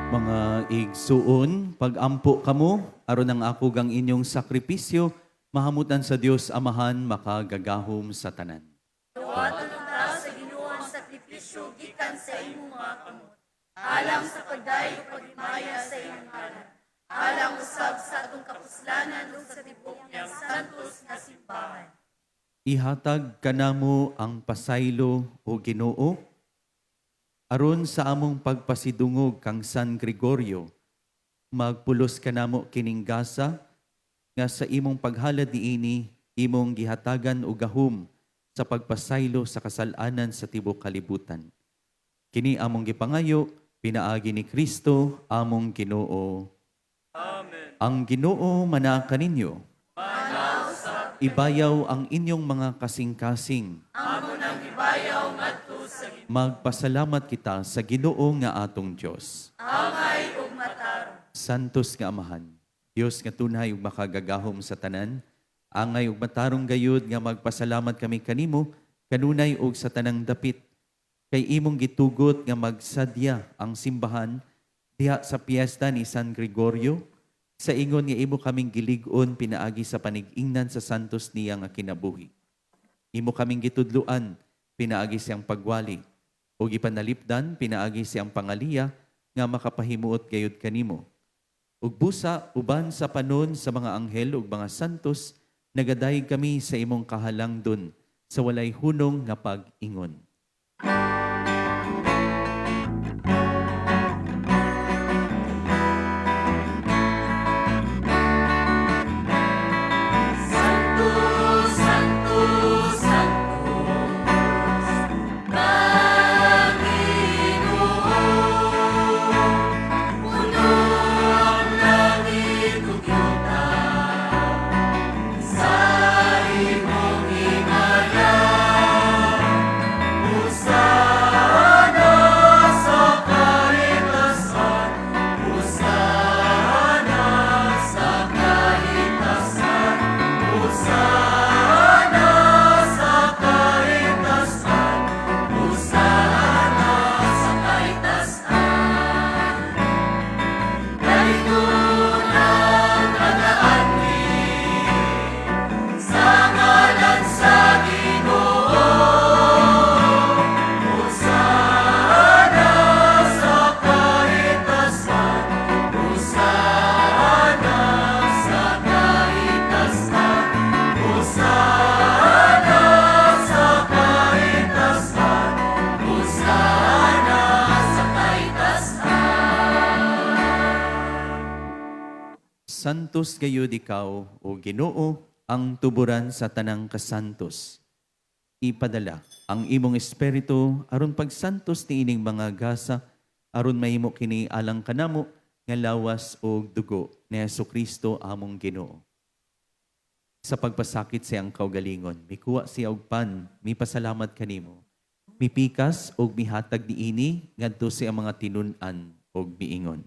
Mga igsuon, pag-ampo kamo, aron ang ako gang inyong sakripisyo, mahamutan sa Dios Amahan makagagahom sa tanan. Nawaton ta sa Ginoo ang sakripisyo gikan sa imong mga kamot. Alang sa pagdayo paghimaya sa imong ngalan. Alang usab sa atong kapuslanan ug sa tibok niyang santos nga simbahan. Ihatag kanamo ang pasaylo o Ginoo, aron sa among pagpasidungog kang San Gregorio, magpulos kanamo kining gasa nga sa imong paghalad niini imong gihatagan og gahom sa pagpasaylo sa kasal-anan sa tibuok kalibutan. Kini among gipangayo Pinaagi ni Kristo among Ginoo. Amen. Ang Ginoo manaka ninyo. Ibayaw ang inyong mga kasing-kasing. Magpasalamat kita sa Ginoo nga atong Dios. Angay ug matarong. Santos nga Amahan, Dios nga tunay ug makagagahom sa tanan, angay ug matarong gayud nga magpasalamat kami kanimo kanunay ug sa tanang dapit. Kay imong gitugot nga magsadya ang simbahan diha sa piyesta ni San Gregorio, sa ingon nga imo kaming gilig-on pinaagi sa panig-ingnan sa santos niya nga kinabuhi. Imo kaming gitudluan pinaagi siyang pagwali, o gipanalipdan pinaagi siyang pangaliya nga makapahimuot gayud kanimo. Ug busa uban sa panon sa mga anghel ug mga santos, nagadayeg kami sa imong kahalangdon sa walay hunong nga pag-ingon. Santos gayud ikaw, o Ginoo, ang tuburan sa tanang kasantos. Ipadala ang imong espiritu aron pagsantos ni ining mga gasa, aron mahimo kini alang kanamo nga lawas o dugo ni Jesucristo among Ginoo. Sa pagpasakit siyang kaugalingon, mikuha siya og pan, mipasalamat kanimo. Mipikas og mihatag niini ngadto sa mga tinun-an og miingon.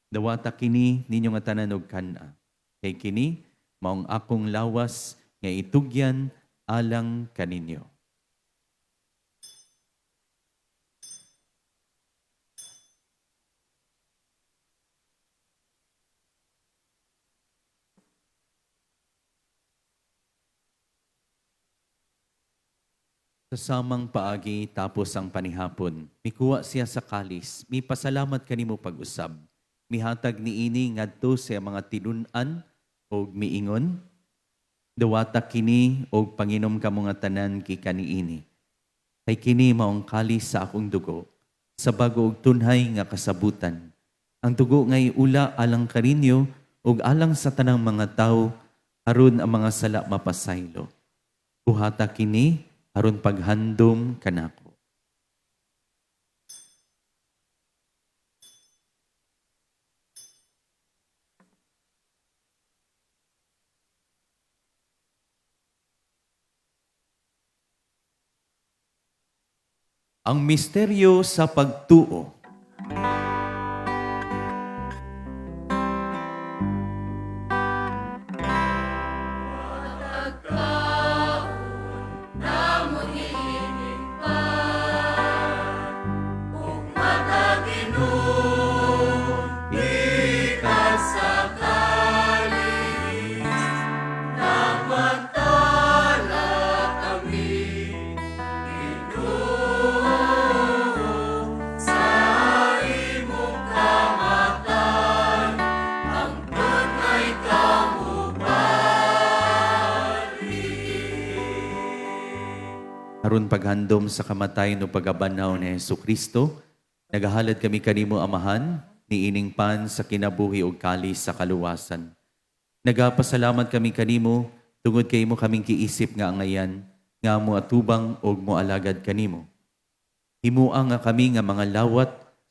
Dawata kini ninyo nga tanan og kana. Kay kini maong akong lawas nga itugyan alang kaninyo. Sa samang paagi tapos ang panihapon, mikuha siya sa kalis, mipasalamat kanimo pag-usab. Mihatag niini ngadto sa mga tinun-an og miingon, dawata kini og panginom kamo nga tanan kaniini. Kay kini maong kalis sa akong dugo, sa bago og tunhay nga kasabutan. Ang dugo ngay ula alang kaninyo og alang sa tanang mga tawo aron ang mga sala mapasaylo. Buhata kini aron paghandom kanako. Ang misteryo sa pagtuo. Aron paghandom sa kamatay no pagabanaw ni Jesucristo, nagahalad kami kanimo amahan, niining pan sa kinabuhi ug kalis sa kaluwasan. Nagapasalamat kami kanimo tungod kay mo kaming kiisip nga angayan, nga mo atubang og mo alagad kanimo. Himuang nga kami nga mga lawat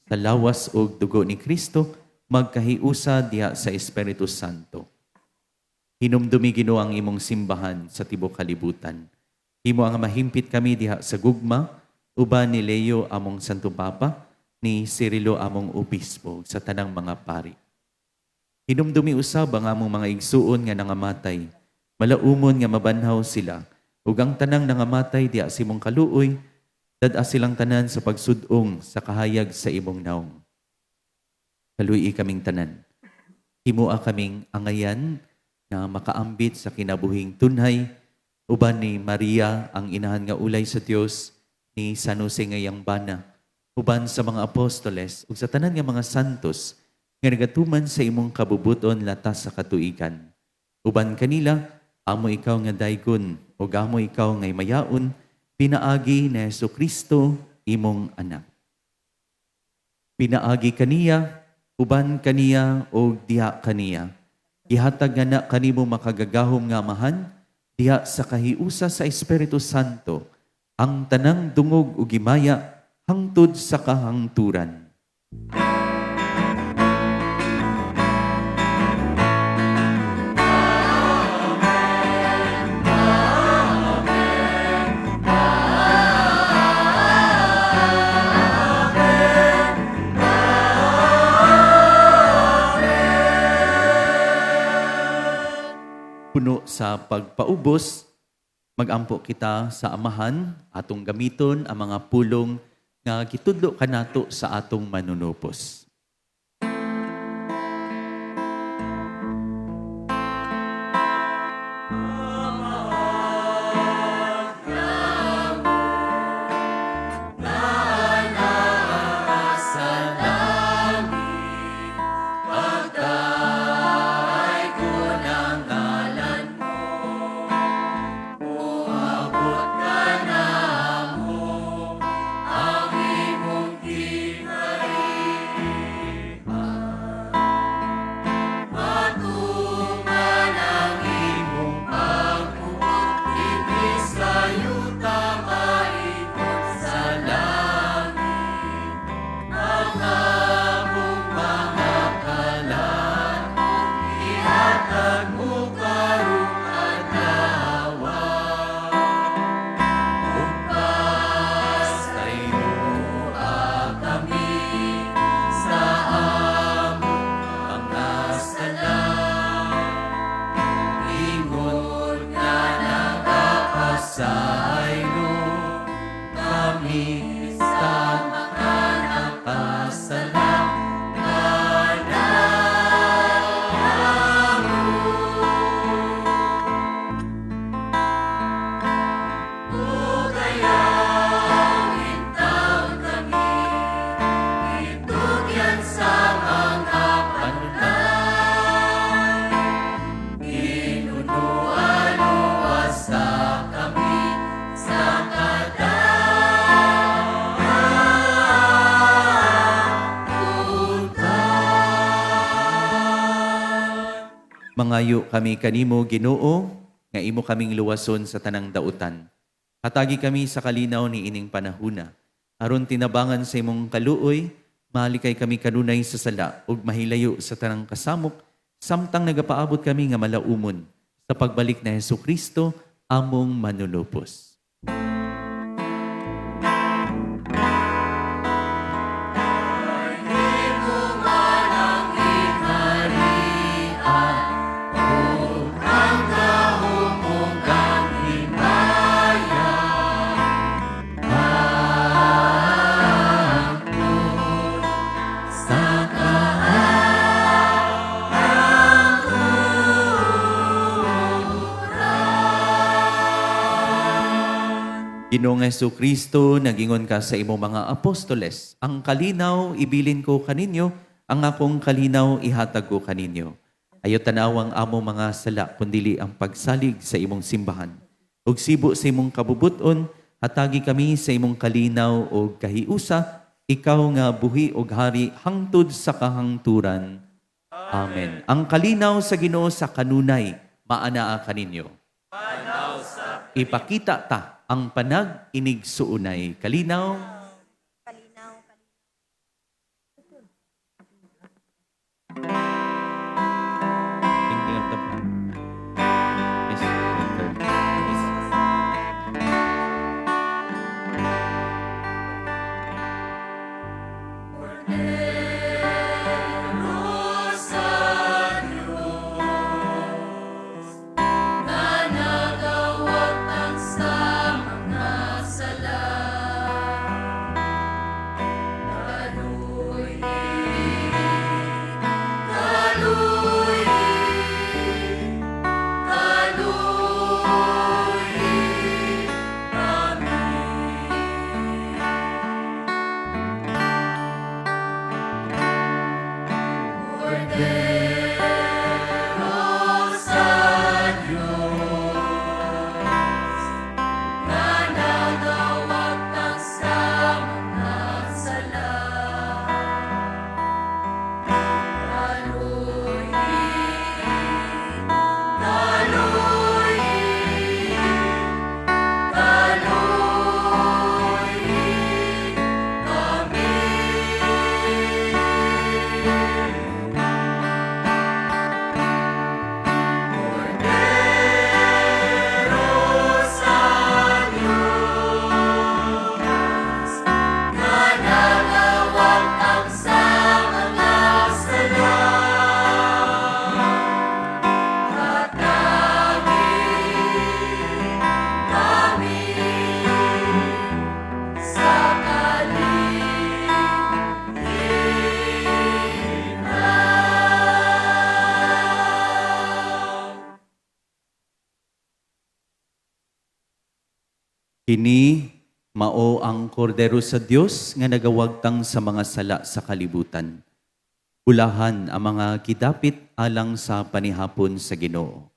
sa lawas ug dugo ni Kristo, magkahiusa diha sa Espiritu Santo. Hinumdumi Ginoo ang imong simbahan sa tibuok kalibutan. Himo ang mahimpit kami diha sa gugma, uban ni Leo among Santo Papa, ni Cirilo among obispo sa tanang mga pari. Hinumdumi usab ang among mga igsuon nga nangamatay, malaumon nga mabanhaw sila, ug ang tanang nangamatay diha sa imong kaluoy, dad-a silang tanan sa pagsudong sa kahayag sa imong naong. Kaluy kaming tanan. Himoa kaming angayan na makaambit sa kinabuhing tunhay, uban ni Maria ang inahan nga ulay sa Dios, ni San Jose ngayang bana, uban sa mga apostoles ug sa tanan nga mga santos nga nagatuman sa imong kabubuton latas sa katuigan. Uban kanila, amo ikaw nga daygon ug amo ikaw nga mayaon, pinaagi ni Jesucristo imong anak. Pinaagi kaniya, uban kaniya o diha kaniya. Ihatag nga na kanimo makagagahom nga amahan, diha sa kahiusa sa Espiritu Santo, ang tanang dungog o gimaya, hangtod sa kahangturan. Puno sa pagpaubos, magampo kita sa amahan, atong gamiton ang mga pulong nga gitudlo kanato sa atong manunupos. Mangayo kami kanimo, Ginoo, nga imo kaming luwason sa tanang dautan. Hatagi kami sa kalinaw ni ining panahuna. Aron tinabangan sa imong kaluoy, mahalikay kami kanunay sa sala ug mahilayo sa tanang kasamok, samtang nagapaabot kami nga malaumon sa pagbalik na Jesucristo, among manunupos. Ginoong Jesucristo, nagingon ka sa imong mga apostoles, ang kalinaw ibilin ko kaninyo, ang akong kalinaw ihatag ko kaninyo. Ayo tanawang amo mga sala, kundili ang pagsalig sa imong simbahan. Ug sibo sa imong kabubuton, hatagi kami sa imong kalinaw o kahiusa, ikaw nga buhi og hari hangtod sa kahangturan. Amen. Ang kalinaw sa Ginoo sa kanunay, maanaa kaninyo. Ipakita ta ang panag-inigsuunay. Kalinaw. Kini mao ang kordero sa Dios nga nagawagtang sa mga sala sa kalibutan. Bulahan ang mga kidapit alang sa panihapon sa Ginoo.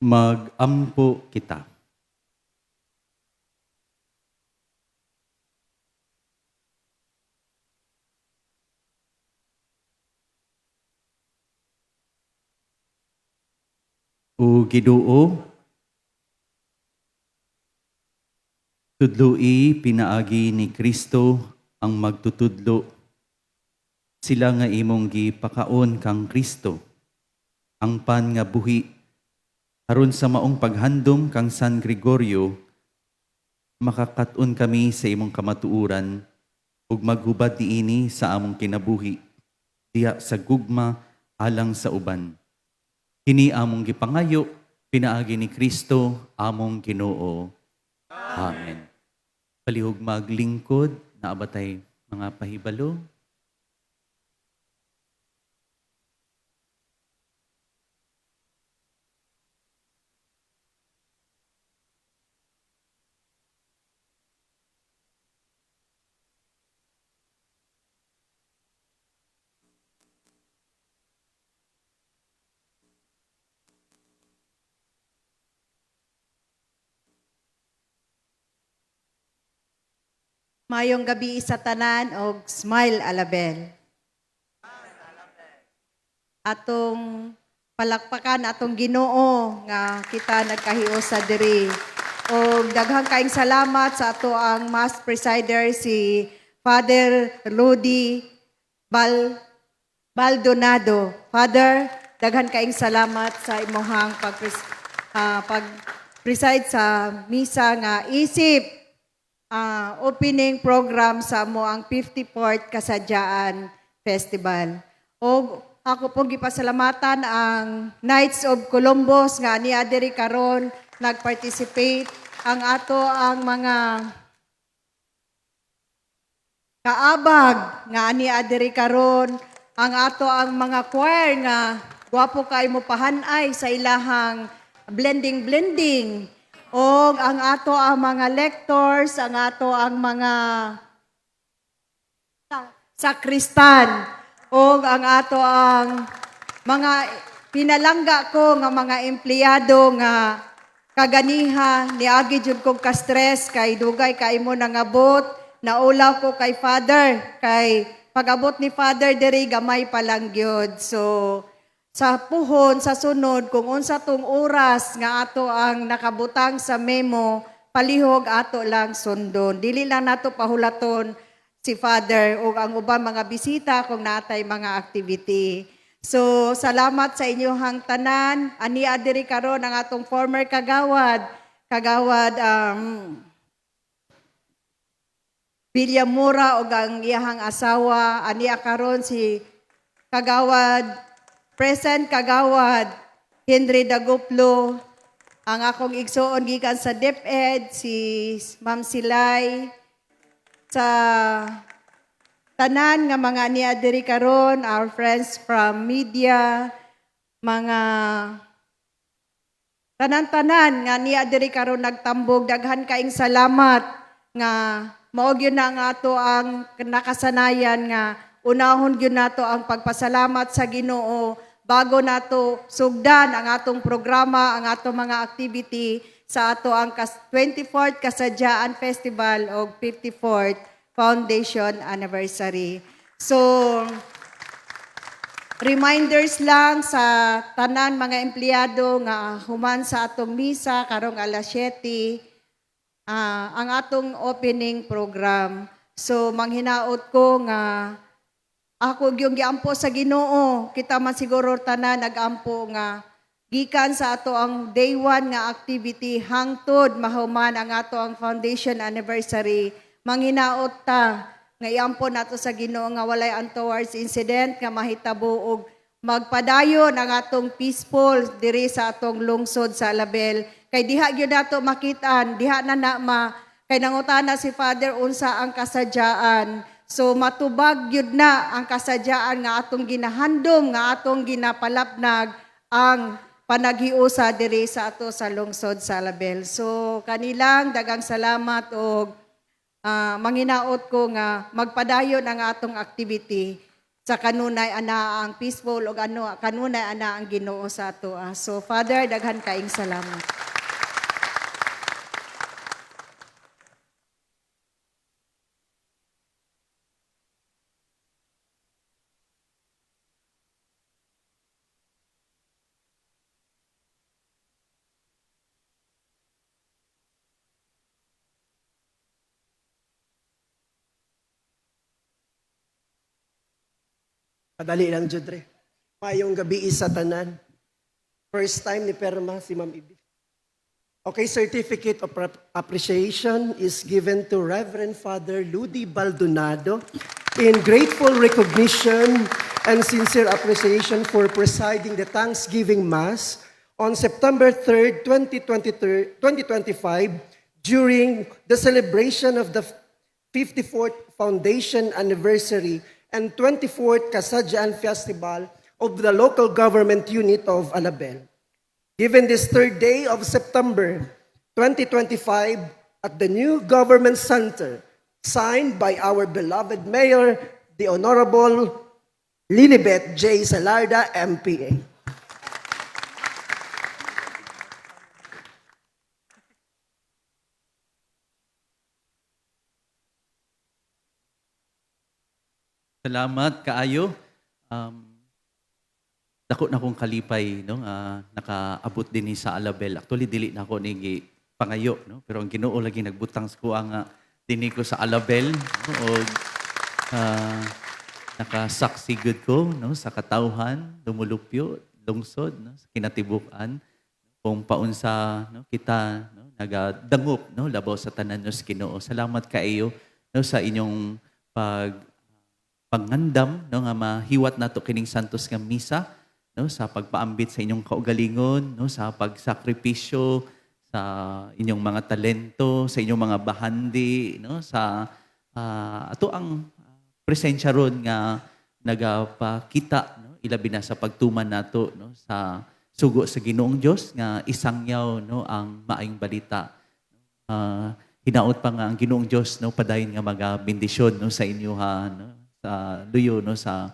Mag-ampo kita. O Ginoo, tudloi pinaagi ni Kristo ang magtutudlo. Sila nga imong gipakaon kang Kristo, ang pan nga buhi. Aron sa maong paghandom kang San Gregorio, makakaton kami sa imong kamatuuran ug maghubad niini sa among kinabuhi, diha sa gugma alang sa uban. Kini among gipangayo, pinaagi ni Kristo, among Ginoo. Amen. Palihog maglingkod, naabatay mga pahibalo. Mayong gabi sa tanan og smile alabel. Atong palakpakan atong Ginoo nga kita nagkahiusa diri. Og daghang kaayong salamat sa ato ang Mass Presider si Father Rudy Baldonado. Father, daghan kaayong salamat sa imuhang pag-preside sa misa nga isip opening program sa mo ang 54th Kasadyaan Festival. O ako pong gipasalamatan ang Knights of Columbus nga niya diri karon nag-participate ang ato ang mga kaabag nga niya diri karon ang ato ang mga choir nga gwapo kay mo pahanay sa ilahang blending o ang ato ang mga lectors, ang ato ang mga sakristan, o ang ato ang mga pinalangga ko nga mga empleyado nga kaganiha, niagi jud kong ka-stress, kay dugay kay mo nangabot, naulaw ko kay Father, kay pag-abot ni Father diri gamay pa lang gyud. So, sa puhon, sa sunod, kung unsa tong oras nga ato ang nakabutang sa memo, palihog ato lang sundon. Dili lang nato pahulaton si Father o ang ubang mga bisita kung natay mga activity. So, salamat sa inyong tanan. Ani adiri karon ang atong former kagawad William Mura o ang iyahang asawa. Ani karon si Present Kagawad Henry Daguplo, ang akong igsoon gikan sa DepEd, si Ma'am Silay, sa tanan nga mga niya diri karon, our friends from media, mga tanan-tanan nga niya diri karon nagtambog, daghan kaing salamat nga mao gyud na nga ato ang nakasanayan nga unahon gyud nato ang pagpasalamat sa Ginoo bago nato sugdan ang atong programa, ang atong mga activity sa ato ang 24th Kasadyaan Festival o 54th Foundation Anniversary. So, reminders lang sa tanan mga empleyado nga human sa atong misa karong alas 7, ang atong opening program. So, manghinaot ko nga ako yung giampo sa Ginoo, kita man siguro tanan nagampo nga gikan sa ato ang day 1 nga activity hangtod mahuman ang ato ang foundation anniversary. Manghinaot ta nga iampo nato sa Ginoo nga walay untoward incident nga mahitabo og magpadayon ang atong peaceful diri sa atong lungsod sa Alabel. Kay diha gyud nato makitaan, diha na kay nangutana si Father unsa ang kasadyaan. So matubag yun na ang kasadyaan nga atong ginahandom, nga atong ginapalapnag ang panaghiusa diri sa ato sa lungsod sa Alabel. So kanilang dagang salamat o manghinaot ko nga magpadayon ang atong activity sa kanunay ana ang peaceful ug ano kanunay ana ang Ginoo sa ato. So Father, daghan kaing salamat. Padali lang, Judre. Mayong gabi sa tanan. First time ni Perma, si Ma'am Ibi. Okay, certificate of appreciation is given to Reverend Father Ludi Baldonado in grateful recognition and sincere appreciation for presiding the Thanksgiving Mass on September 3rd, 2025 during the celebration of the 54th Foundation Anniversary and 24th Kasadyaan Festival of the local government unit of Alabel. Given this third day of September 2025 at the new government center, signed by our beloved Mayor, the Honorable Lilibet J. Salarda, MPA. Salamat kaayo. Dako na kong kalipay no nakaabot din ni sa Alabel. Actually dili na ako ni pangayo no, pero ang Ginoo lagi nagbutang sa kuha nga dinhi ko sa Alabel no, og nakasaksi gud ko no sa katawhan, lumulupyo, lungsod no sa kinatibuk-an kung paunsa no kita no nagadangop no labaw sa tanan nos Ginoo. Salamat kaayo no sa inyong pangandam no nga mahiwat nato kining santos nga misa no sa pagpaambit sa inyong kaugalingon no sa pagsakripisyo sa inyong mga talento sa inyong mga bahandi no sa ato ang presensya ron nga nagapakita no ilabi na sa pagtuman nato no sa sugo sa Ginoong Dios nga isangyaw no ang maayong balita. Hinaot pa nga ang Ginoong Dios no padayon nga magabendisyon no sa inyo ha no sa luyo no sa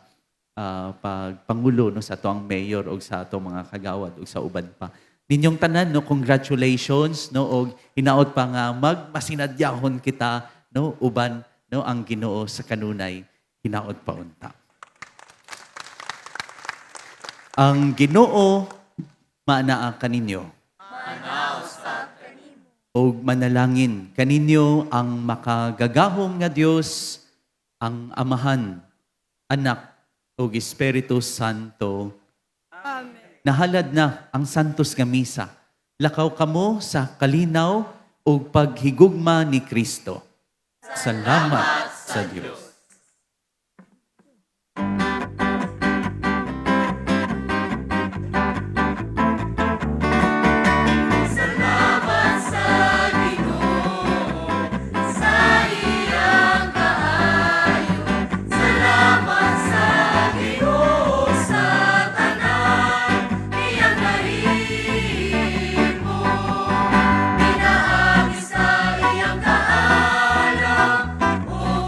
pagpangulo no sa atong mayor o sa atong mga kagawad o sa uban pa. Ninyong tanan no congratulations no og hinaot pa nga magmasinadyahon kita no uban no ang Ginoo sa kanunay hinaot pa unta. Ang Ginoo maanaa kaninyo. Og manalangin kaninyo ang makagagahom nga Dios, ang Amahan, Anak, ug Espiritu Santo. Amen. Nahalad na ang santos nga misa. Lakaw kamo sa kalinaw ug paghigugma ni Kristo. Salamat sa Dios. Iyang kaalam, o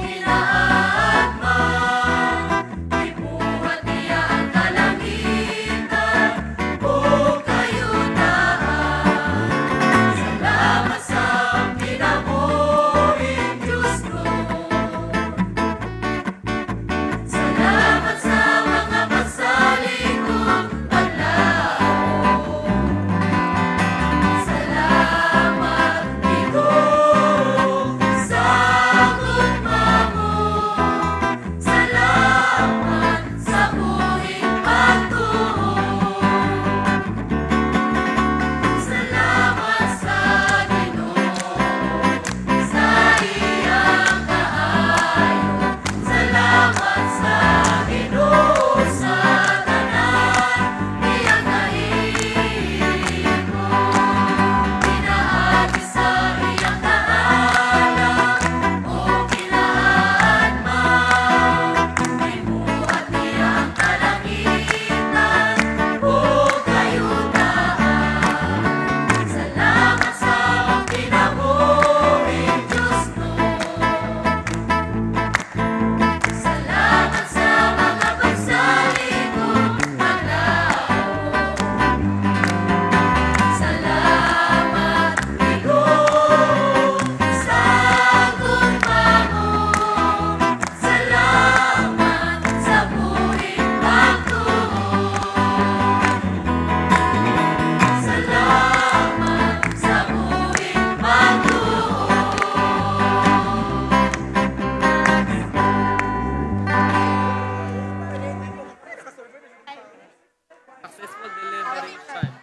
Parisan.